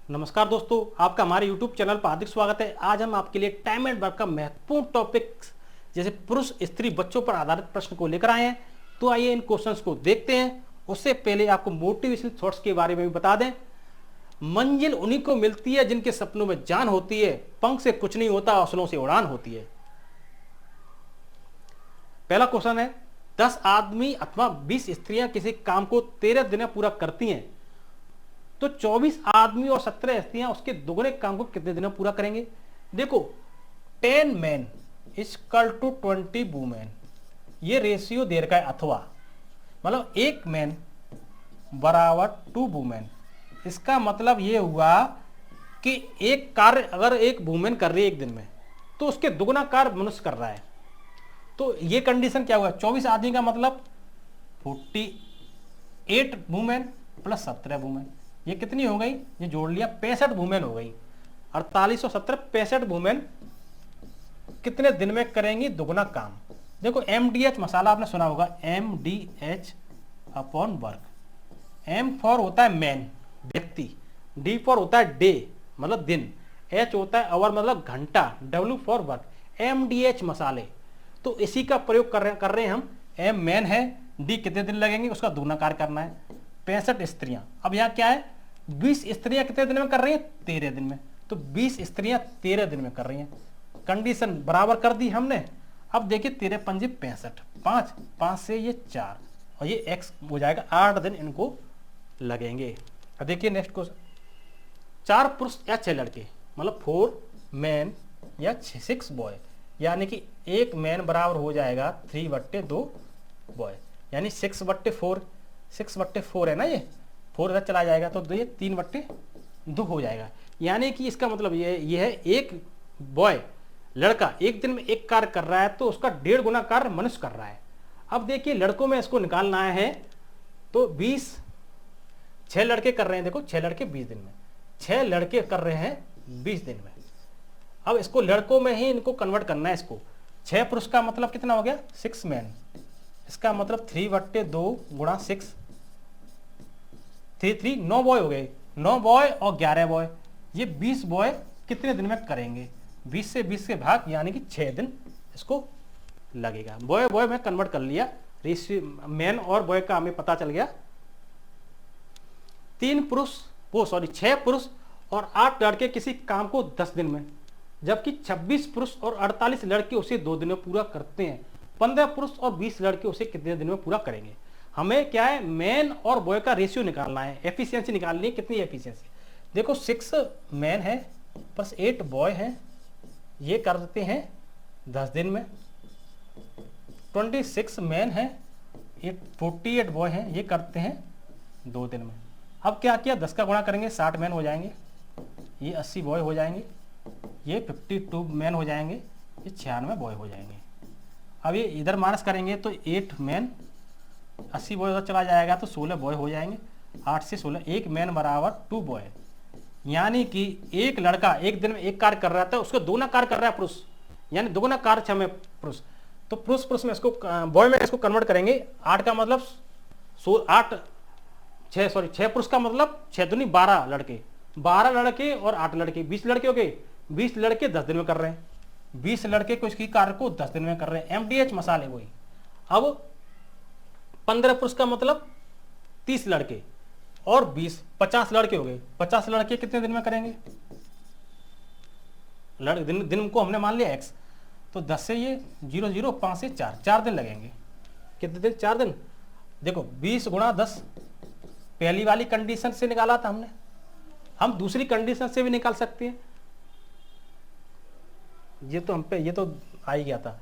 नमस्कार दोस्तों, आपका हमारे YouTube चैनल पर हार्दिक स्वागत है। आज हम आपके लिए टाइम एंड वर्क का महत्वपूर्ण टॉपिक्स जैसे पुरुष, स्त्री, बच्चों पर आधारित प्रश्न को लेकर आए हैं। तो आइए इन क्वेश्चंस को देखते हैं। उससे पहले आपको मोटिवेशनल थॉट्स के बारे में भी बता दें। मंजिल उन्हीं को मिलती है जिनके सपनों में जान होती है, पंख से कुछ नहीं होता, हौसलों से उड़ान होती है। पहला क्वेश्चन है, 10 आदमी अथवा 20 स्त्रियां किसी काम को 13 दिन में पूरा करती हैं, तो 24 आदमी और 17 स्त्रियां उसके दोगुने काम को कितने दिन में पूरा करेंगे। देखो, 10 मैन इक्वल टू 20 वुमेन, ये रेशियो दे रखा है। अथवा मतलब 1 मैन बराबर 2 वुमेन। इसका मतलब ये हुआ कि एक कार्य अगर एक वुमेन कर रही है एक दिन में, तो उसके दुगुना कार्य मनुष्य कर रहा है। तो ये कंडीशन क्या हुआ, 24 आदमी का मतलब 48 वुमेन प्लस 17 वुमेन, ये कितनी हो गई, ये जोड़ लिया 65 वुमेन हो गई। 48 और 17 65 वुमेन कितने दिन में करेंगी दुगुना काम। देखो, MDH मसाला आपने सुना होगा, MDH upon work. M for होता है मैन, व्यक्ति, D फॉर होता है डे मतलब दिन, H होता है आवर मतलब घंटा, W फॉर वर्क। MDH मसाले, तो इसी का प्रयोग कर रहे हैं हम। M मैन है, D कितने दिन लगेंगे, उसका दुगना कार्य करना है। 65 स्त्रियां, अब यहाँ क्या है, 20 स्त्रियां कितने दिन में कर रही हैं, 13 दिन में। तो 20 स्त्रियां 13 दिन में कर रही हैं। कंडीशन बराबर कर दी हमने। अब देखिए 13 पंजे 65, 5 से ये 4 और ये x हो जाएगा, 8 दिन इनको लगेंगे। अब देखिए नेक्स्ट क्वेश्चन, 4 पुरुष या 6 लड़के मतलब 4 मैन या 6 बॉय, यानी कि 1 मैन बराबर हो जाएगा 3/2 बॉय, यानी 6/4, 6/4 है ना, ये 4 इधर चला जाएगा तो ये 3/2 हो जाएगा। यानी कि इसका मतलब ये है, एक बॉय लड़का एक दिन में एक कार्य कर रहा है तो उसका 1.5 गुना कार्य मनुष्य कर रहा है। अब देखिए लड़कों में इसको निकालना है, तो 6 लड़के कर रहे हैं। देखो 6 लड़के 20 दिन में, 6 लड़के कर रहे हैं 20 दिन में। अब इसको लड़कों में ही इनको कन्वर्ट करना है। इसको 6 पुरुष का मतलब कितना हो गया, 6 मैन, इसका मतलब 3/2 गुणा 6, 3 9 बॉय हो गए, 9 बॉय और 11 बॉय, ये 20 बॉय कितने दिन में करेंगे, 20 से 20 के भाग, यानी कि 6 दिन इसको लगेगा। बॉय में कन्वर्ट कर लिया, मैन और बॉय का हमें पता चल गया। 6 पुरुष और 8 लड़के किसी काम को 10 दिन में, जबकि 26 पुरुष और 48 लड़के उसे 2 दिन में पूरा करते हैं। 15 पुरुष और 20 लड़के उसे कितने दिन में पूरा करेंगे। हमें क्या है, मैन और बॉय का रेशियो निकालना है, एफिशिएंसी निकालनी है। कितनी एफिशिएंसी, देखो 6 मैन है प्लस 8 बॉय है, ये कर देते हैं 10 दिन में। 26 मैन है, 48 बॉय है, ये करते हैं 2 दिन में। अब क्या किया, 10 का गुणा करेंगे, 60 मैन हो जाएंगे, ये 80 बॉय हो जाएंगे, ये 52 मैन हो जाएंगे, ये 96 बॉय हो जाएंगे। अब ये इधर माइनस करेंगे तो 8 मैन, 80 बॉय उधर चला जाएगा तो 16 बॉय हो जाएंगे। 8 से 16, 1 मैन बराबर 2 बॉय, यानी कि एक लड़का एक दिन में एक कार्य कर रहा था, उसको दोगुना कार्य कर रहा है पुरुष, यानी दोगुना कार्य 6 में पुरुष। तो पुरुष में इसको बॉय में इसको कन्वर्ट करेंगे। 8 का मतलब 6 पुरुष का मतलब 6 दूनी 12 लड़के, 12 लड़के और 8 लड़के, 20 लड़के हो गए। 20 लड़के 10 दिन में कर रहे हैं, 20 लड़के को इसकी कार्य को 10 दिन में कर रहे हैं। MDH मसाले वही। अब 15 पुरुष का मतलब 30 लड़के और 50 लड़के हो गए। 50 लड़के कितने दिन में करेंगे, दिन को हमने मान लिया x, तो 10 से ये 0 0, 5 से 4 दिन लगेंगे। कितने दिन, 4 दिन। देखो 20 गुणा 10 पहली वाली कंडीशन से निकाला था हमने, हम दूसरी कंडीशन से भी निकाल सकते हैं। ये तो हम पे ये तो आ ही गया था।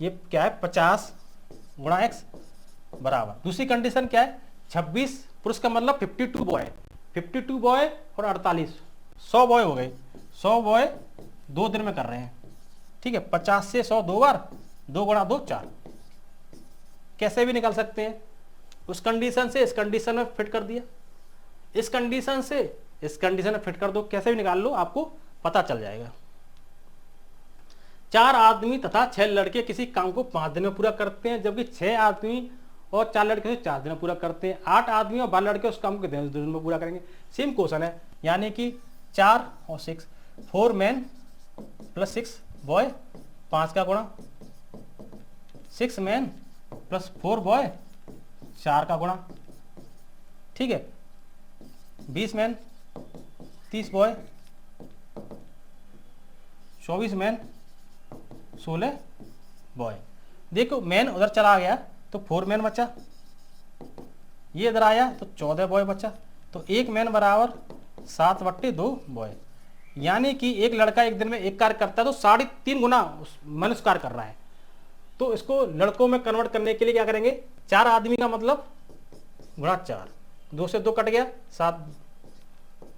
ये क्या है, 50 गुणा x बराबर, दूसरी कंडीशन क्या है, 26 पुरुष का मतलब 52 बॉय, 52 बॉय और 48, 100 बॉय हो गए। 100 बॉय 2 दिन में कर रहे हैं, ठीक है। 50 से 100 2 बार, 2 गुणा 2 4, कैसे भी निकाल सकते हैं। उस कंडीशन से इस कंडीशन में फिट कर दिया, इस कंडीशन से इस कंडीशन में फिट कर दो, कैसे भी निकाल लो, आपको पता चल जाएगा। 4 आदमी तथा 6 लड़के किसी काम को 5 दिन में पूरा करते हैं, जबकि 6 आदमी और 4 लड़के 4 दिन में पूरा करते हैं। 8 आदमी और 12 लड़के उस काम को कितने दिन में पूरा करेंगे। सेम क्वेश्चन है, यानी कि 4 और 6, 4 मैन प्लस 6 बॉय, 5 का गुणा, 6 मैन प्लस 4 बॉय, 4 का गुणा, ठीक है। 20 मैन, 30 बॉय, 24 मैन, 16 बॉय। देखो मैन उधर चला गया तो 4 मैन बचा, ये इधर आया तो 14 बॉय बचा, तो 1 मैन बराबर 7/2 बॉय। यानी कि एक लड़का एक दिन में एक कार्य करता है तो 3.5 गुना मनुष्य कार्य कर रहा है। तो इसको लड़कों में कन्वर्ट करने के लिए क्या करेंगे, 4 आदमी का मतलब गुणा 4, 2 से 2 कट गया, 7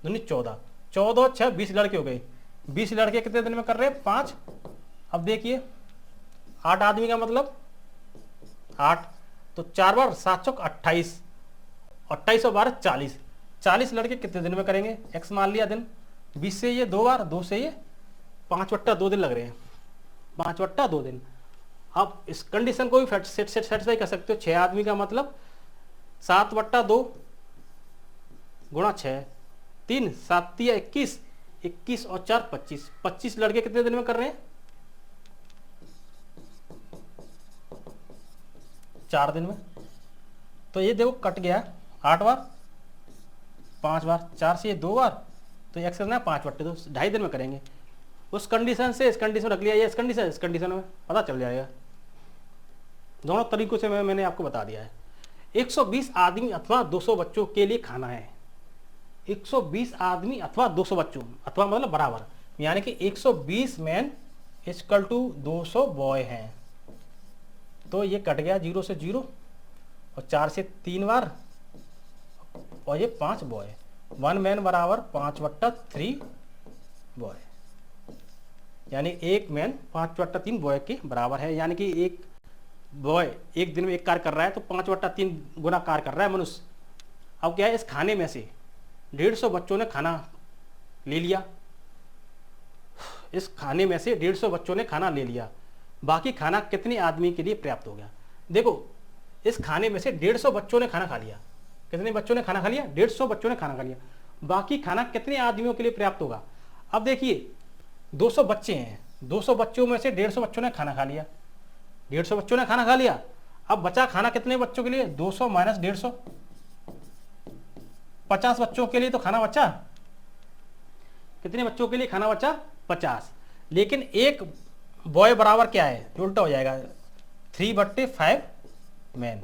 दूनी 14, 14 6 20 लड़के हो गए। 20 लड़के कितने दिन में कर रहे हैं, 5। अब देखिए 8 आदमी का मतलब 8, तो 4 बार 7 चौक 28, 28 और 12 40, 40 लड़के कितने दिन में करेंगे, x मान लिया दिन। 20 से ये 2 बार, 2 से ये 5/2 दिन लग रहे हैं, 5/2 दिन। अब इस कंडीशन को भी सेटिस्फाई कर सकते हो। 6 आदमी का मतलब 7/2 गुणा 6, 3 7 21, 21 और 4 25, 25 लड़के कितने दिन में कर रहे हैं, 4 दिन में। तो ये देखो कट गया 8 बार, 5 बार, 4 से ये 2 बार, तो x करना है 5/2, 2.5 दिन में करेंगे। उस कंडीशन से इस कंडीशन रख लिया, ये इस कंडीशन में पता चल जाएगा। दोनों तरीकों से मैंने आपको बता दिया है। 120 आदमी अथवा 200 बच्चों के लिए खाना है। 120 आदमी अथवा 200 बच्चों, अथवा मतलब बराबर, यानी कि 120 मैन इक्वल टू 200 बॉय हैं। तो ये कट गया 0 से 0 और 4 से 3 बार और ये 5 बॉय। 1 मैन बराबर 5/3 बॉय, यानी 1 मैन 5/3 बॉय के बराबर है। यानी कि एक बॉय एक दिन में एक कार्य कर रहा है तो 5/3 गुना कार्य कर रहा है मनुष्य। अब क्या है, इस खाने में से 150 बच्चों ने खाना ले लिया, इस खाने में से 150 बच्चों ने खाना ले लिया, बाकी खाना कितने आदमी के लिए पर्याप्त हो गया। देखो इस खाने में से 150 बच्चों ने खाना खा लिया, कितने बच्चों ने खाना खा लिया, 150 बच्चों ने खाना खा लिया, बाकी खाना कितने आदमियों के लिए पर्याप्त होगा। अब देखिए 200 बच्चे हैं, 200 बच्चों में से 150 बच्चों ने खाना खा लिया, 150 बच्चों ने खाना खा लिया। अब बचा खाना कितने बच्चों के लिए, 200 माइनस 150, 50 बच्चों के लिए तो खाना बचा। कितने बच्चों के लिए खाना बचा, 50। लेकिन एक बॉय बराबर क्या है, उल्टा हो जाएगा, 3/5 मैन,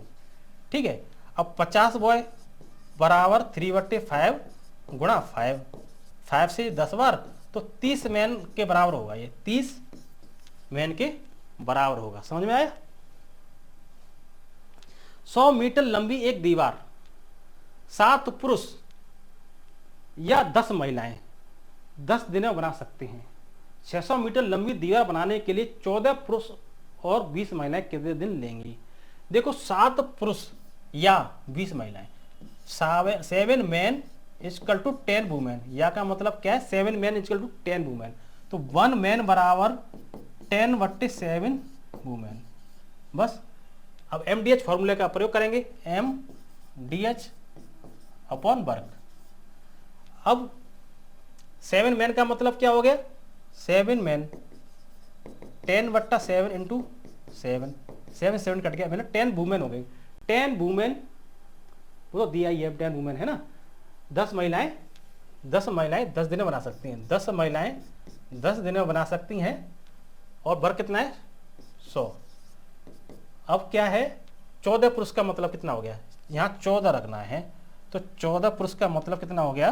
ठीक है। अब 50 बॉय बराबर 3/5 गुणा 5, 5 से 10 बार, तो 30 मैन के बराबर होगा। ये 30 मैन के बराबर होगा। समझ में आया। 100 मीटर लंबी एक दीवार 7 पुरुष या 10 महिलाएं 10 दिन में बना सकते हैं। 600 मीटर लंबी दीवार बनाने के लिए 14 पुरुष और 20 महिलाएं कितने दिन लेंगी। देखो 7 पुरुष या 20 महिलाएं, 7 मैन इक्वल टू 10 वुमेन, या का मतलब क्या है, 7 मैन इक्वल टू 10 वुमेन। तो 1 मैन बराबर 10/7 वुमेन। बस अब MDH फॉर्मूले का प्रयोग करेंगे, MDH अपॉन वर्क। अब 7 मैन का मतलब क्या हो गया, 7 मैन 10/7 इंटू 7, 7 कट गया, मैंने 10 वुमेन हो गई। 10 वुमेन वो तो दिया ही है, 10 वुमेन है ना। 10 महिलाएं 10 दिन में बना सकती हैं, 10 महिलाएं 10 दिन में बना सकती हैं। और वर्ग कितना है, 100। अब क्या है, 14 पुरुष का मतलब कितना हो गया, यहाँ 14 रखना है, तो 14 पुरुष का मतलब कितना हो गया,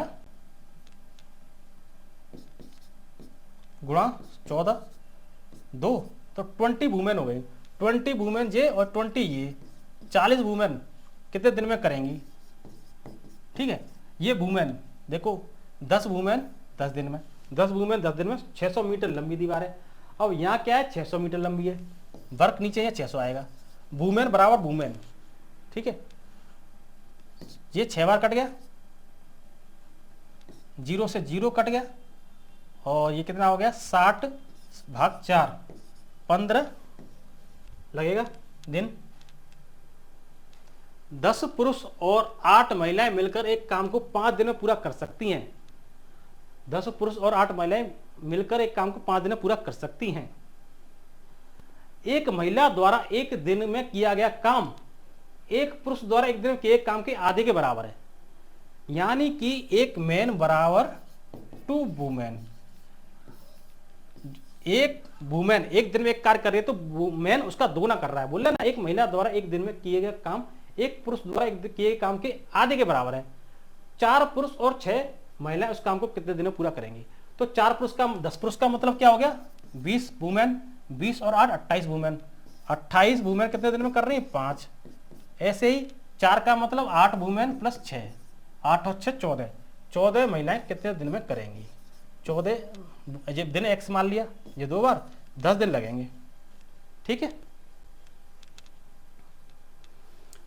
गुणा 14 2, तो 20 वुमेन हो गई। 20 वुमेन ये और 20 ये, 40 वुमेन कितने दिन में करेंगी, ठीक है। ये वुमेन देखो 10 वुमेन 10 दिन में, 10 वुमेन 10 दिन में, 600 मीटर लंबी दीवार है। अब यहाँ क्या है, 600 मीटर लंबी है, वर्क नीचे है 600 आएगा, वुमेन बराबर वुमेन, ठीक है। ये 6 बार कट गया, 0 से 0 कट गया, और ये कितना हो गया, 60/4, 15 लगेगा दिन। 10 पुरुष और 8 महिलाएं मिलकर एक काम को 5 दिन में पूरा कर सकती हैं। 10 पुरुष और 8 महिलाएं मिलकर एक काम को 5 दिन में पूरा कर सकती हैं। एक महिला द्वारा एक दिन में किया गया काम एक पुरुष द्वारा एक दिन में किए काम के आधे के बराबर है, यानी कि एक मैन बराबर 2 वुमेन। एक वुमेन एक दिन में एक कार्य कर रही है तो मैन उसका दोगुना कर रहा है। बोल रहे ना, एक महिला द्वारा एक दिन में किए गए काम एक पुरुष द्वारा एक दिन किए गए काम के आधे के बराबर है। 4 पुरुष और 6 महिलाएं उस काम को कितने दिन में पूरा करेंगी? तो 4 पुरुष का 10 पुरुष का मतलब क्या हो गया? 20 वुमेन, 20 और 8 28 वुमेन। 28 वुमेन कितने दिन में कर रही है? 5। ऐसे ही 4 का मतलब 8 वुमेन प्लस 6, 8 और 6 14। 14 महिलाएं कितने दिन में करेंगी? 14 जब दिन x मान लिया, ये 2 बार 10 दिन लगेंगे। ठीक है,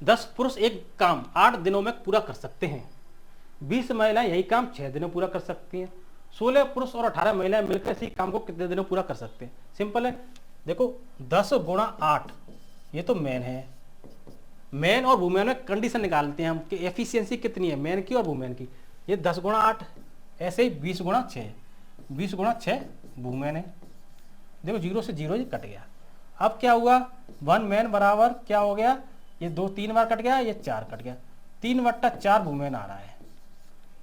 10 पुरुष एक काम 8 दिनों में पूरा कर सकते हैं। 20 महिलाएं यही काम 6 दिनों में पूरा कर सकती हैं। 16 पुरुष और 18 महिलाएं मिलकर इसी काम को कितने दिनों में पूरा कर सकते हैं? सिंपल है, देखो 10 गुणा 8 ये तो मैन है। मैन और वुमेन में कंडीशन निकालते हैं हम कि एफिशिएंसी कितनी है मैन की और वुमेन की। ये 10 गुणा 8, ऐसे ही 20 गुणा 6, 20 गुणा 6 वुमेन है। देखो 0 से 0 ये कट गया। अब क्या हुआ? 1 मैन बराबर क्या हो गया? ये 2 3 बार कट गया, ये 4 कट गया। 3/4 वुमेन आ रहा है,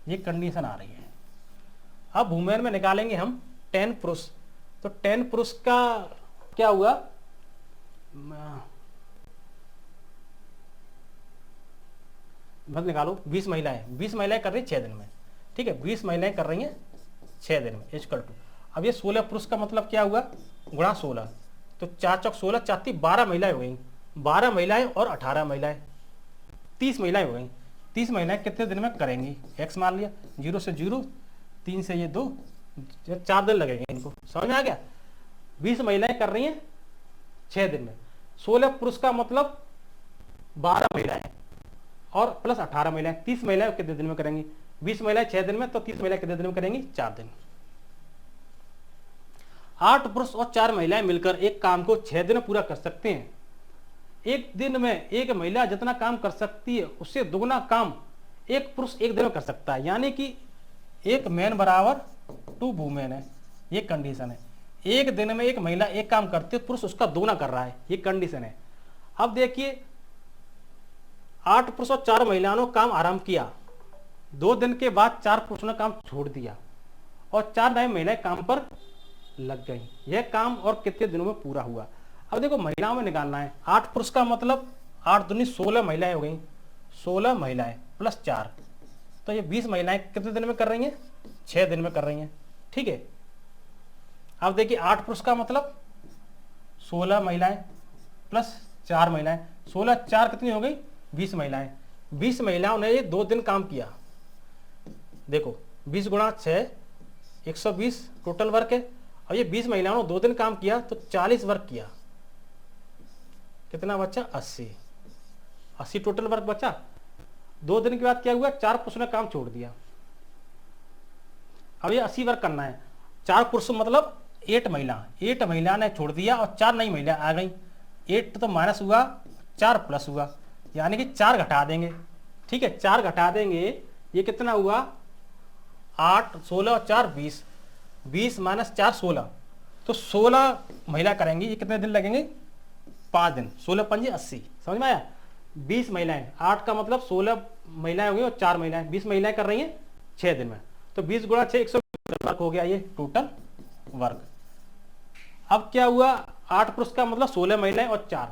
ये कंडीशन आ रही है। अब वुमेन में निकालेंगे हम 10 पुरुष। तो 10 पुरुष का क्या हुआ? बस निकालो। 20 महिलाएं, 20 महिलाएं कर रही है 6 दिन में। ठीक है, 20 महिलाएं कर रही हैं 6 दिन में इक्वल टू। अब ये 16 पुरुष का मतलब क्या हुआ? गुणा 16। तो 4 चौक 16, 4 12 महिलाएं हो गई। 12 महिलाएं और 18 महिलाएं 30 महिलाएं हो गई। 30 महिलाएं कितने दिन में करेंगी? x मान लिया, 0 से 0, 3 से ये 2, 4 दिन लगेंगे इनको। समझ में आ गया? 20 महिलाएं कर रही हैं 6 दिन में। 16 पुरुष का मतलब 12 महिलाएं और प्लस 18 महिलाएं, 30 महिलाएं कितने दिन में करेंगी? 20 महिलाएं 6 दिन में, तो 30 महिलाएं कितने दिन में करेंगी? 4 दिन। 8 पुरुष और 4 महिलाएं मिलकर एक काम को 6 दिन में पूरा कर सकते हैं। एक दिन में एक महिला जितना काम कर सकती है उससे दुगना काम एक पुरुष एक दिन में कर सकता है, यानी कि एक मैन बराबर 2 वुमेन है। ये कंडीशन है। एक दिन में एक महिला एक काम करती है, पुरुष उसका दोगुना कर रहा है, ये कंडीशन है। अब देखिए 8 पुरुष और 4 महिलाओं ने काम आरंभ किया। 2 दिन के बाद 4 पुरुषों ने काम छोड़ दिया और 4 नई महिलाएं काम पर लग गई। यह काम और कितने दिनों में पूरा हुआ? अब देखो महिलाओं में निकालना है। 8 पुरुष का मतलब 8 दूनी 16 महिलाएं हो गई। 16 महिलाएं प्लस 4, तो ये 20 महिलाएं कितने दिन में कर रही हैं? 6 दिन में कर रही हैं। ठीक है, अब देखिए 8 पुरुष का मतलब 16 महिलाएं प्लस 4 महिलाएं, 16 4 कितनी हो गई? 20 महिलाएं। 20 महिलाओं ने ये 2 दिन काम किया। देखो 20 गुणा 6 120 टोटल वर्क है। और ये 20 महिलाओं ने 2 दिन काम किया तो 40 वर्क किया। कितना बचा? 80 टोटल वर्क बचा। 2 दिन के बाद क्या हुआ? 4 पुरुषों ने काम छोड़ दिया। अब ये 80 वर्क करना है। 4 पुरुष मतलब 8 महिला ने छोड़ दिया और 4 नई महिला आ गई। 8 तो माइनस हुआ, 4 प्लस हुआ, यानी कि 4 घटा देंगे। ठीक है, 4 घटा देंगे, ये कितना हुआ? 8 16 और 4 20, 20 माइनस 4 16, तो 16 महिला करेंगी। ये कितने दिन लगेंगे? 5 दिन। 16 पंजे 80। समझ में आया? 20 महिलाएं, 8 का मतलब 16 महिलाएं हो गई और 4 महिलाएं, 20 महिलाएं कर रही हैं 6 दिन में। तो 20 गुणा 6 120 वर्क हो गया ये टोटल वर्क। अब क्या हुआ? 8 पुरुष का मतलब 16 महिलाएं और 4,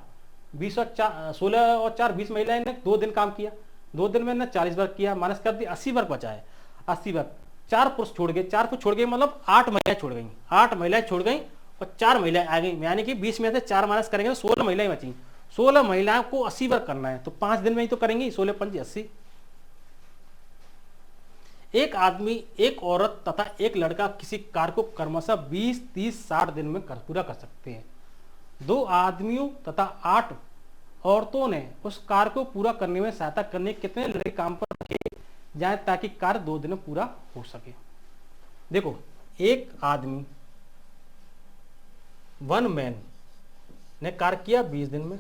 20 और 4 16 और 4 20 महिलाएं ने 2 दिन काम किया। 2 दिन में ने 40 वर्क किया, माइनस कर दिया, 80 वर्क बचा है। 80 वर्क 4 पुरुष छोड़ गए। 4 पुरुष छोड़ गए मतलब 8 महिलाएं छोड़ गई। 8 महिलाएं छोड़ गई और 4 महिलाएं आ गई, यानी कि 20 में से 4 माइनस करेंगे तो 16 महिलाएं बची। 16 महिलाओं को 80 वर्क करना है, तो 5 दिन में ही तो करेंगी। 16 पंजे 80। एक आदमी, एक औरत तथा एक लड़का किसी कार्य को क्रमशः 20 30 60 दिन में पूरा कर सकते हैं। 2 आदमियों तथा 8 औरतों ने उस कार्य को पूरा करने में सहायता करने कितने लड़के काम पर रखे जाए ताकि कार्य 2 दिन में पूरा हो सके? देखो, एक आदमी 1 मैन ने कार्य किया 20 दिन में,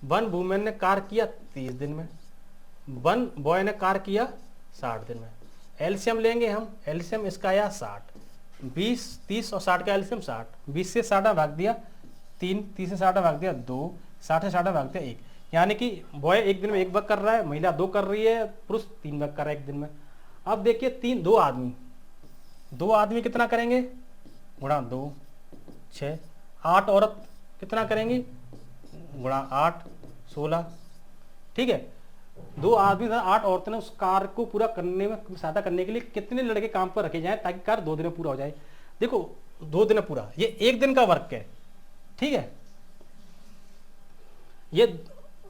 1 वुमेन ने कार्य किया 30 दिन में, 1 बॉय ने कार्य किया 60 दिन में। एलसीएम लेंगे हम, एलसीएम इसका आया 60, 20, 30 और 60 का एलसीएम 60, 20 से 60 भाग दिया 3, 30 से 60 भाग दिया 2, 60 से 60 भाग दिया 1, यानी कि बॉय एक दिन में 1 वर्क कर रहा है, महिला 2 कर रही है, पुरुष 3 वर्क कर रहा है एक दिन में। अब देखिए 2 आदमी कितना करेंगे, गुणा 2, 6, 8 औरत कितना करेंगी, गुणा 8, 16, ठीक है। 2 आदमी 8 औरतें ने उस कार्य को पूरा करने में सहायता करने के लिए कितने लड़के काम पर रखे जाएं ताकि कार्य 2 दिन में पूरा हो जाए। देखो 2 दिन में पूरा, ये 1 दिन का वर्क है, ठीक है। ये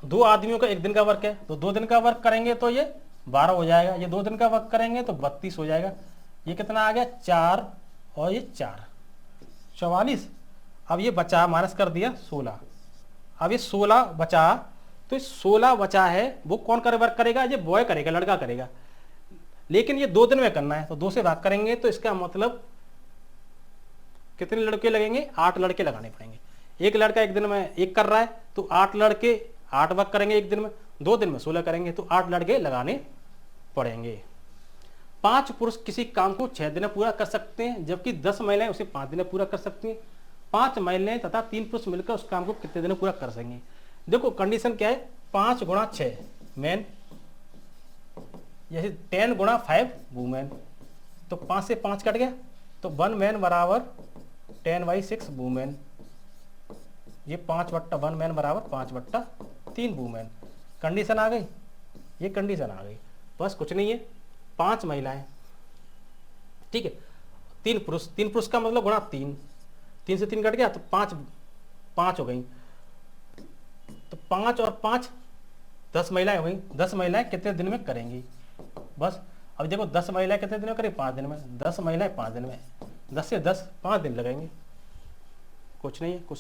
2 आदमियों का 1 दिन का वर्क है, तो 2 दिन का वर्क करेंगे तो ये 12 हो जाएगा, ये 2 दिन का वर्क करेंगे तो 32 हो जाएगा। ये कितना आ गया 4 और ये 4, 44। अब ये बचा, माइनस कर दिया 16, अब ये 16 बचा, तो 16 बचा है वो कौन कर वर्क करेगा, ये बॉय करेगा, लड़का करेगा, लेकिन ये 2 दिन में करना है तो 2 से भाग करेंगे तो इसका मतलब कितने लड़के लगेंगे, 8 लड़के लगाने पड़ेंगे। एक लड़का एक दिन में 1 कर रहा है तो 8 लड़के 8 वर्क करेंगे एक दिन में, 2 दिन में 16 करेंगे तो 8 लड़के लगाने पड़ेंगे। 5 पुरुष किसी काम को 6 दिन में पूरा कर सकते हैं, जबकि 10 महिलाएं उसे 5 दिन में पूरा कर सकती हैं। 5 महिलाएं तथा 3 पुरुष मिलकर उस काम को कितने दिन में पूरा कर सकेंगे। देखो कंडीशन क्या है, 5 गुणा 6 मैन, जैसे 10 गुणा 5 वुमेन, तो 5 से 5 कट गया, तो 1 मैन बराबर 10/6 वुमेन, ये 5/1 मैन बराबर 5/3 वुमेन। कंडीशन आ गई, ये कंडीशन आ गई, बस कुछ नहीं है। 5 महिलाएं, ठीक है, 3 पुरुष का मतलब गुणा 3, 3 से 3 कट गया तो 5 हो गई, तो 5 और 5 10 महिलाएं हो गई। 10 महिलाएं कितने दिन में करेंगी, बस। अब देखो 10 महिलाएं कितने दिन में करेंगी, 5 दिन में, 10 महिलाएं 5 दिन में, 10 से 10 5 दिन लगेंगे, कुछ नहीं है, कुछ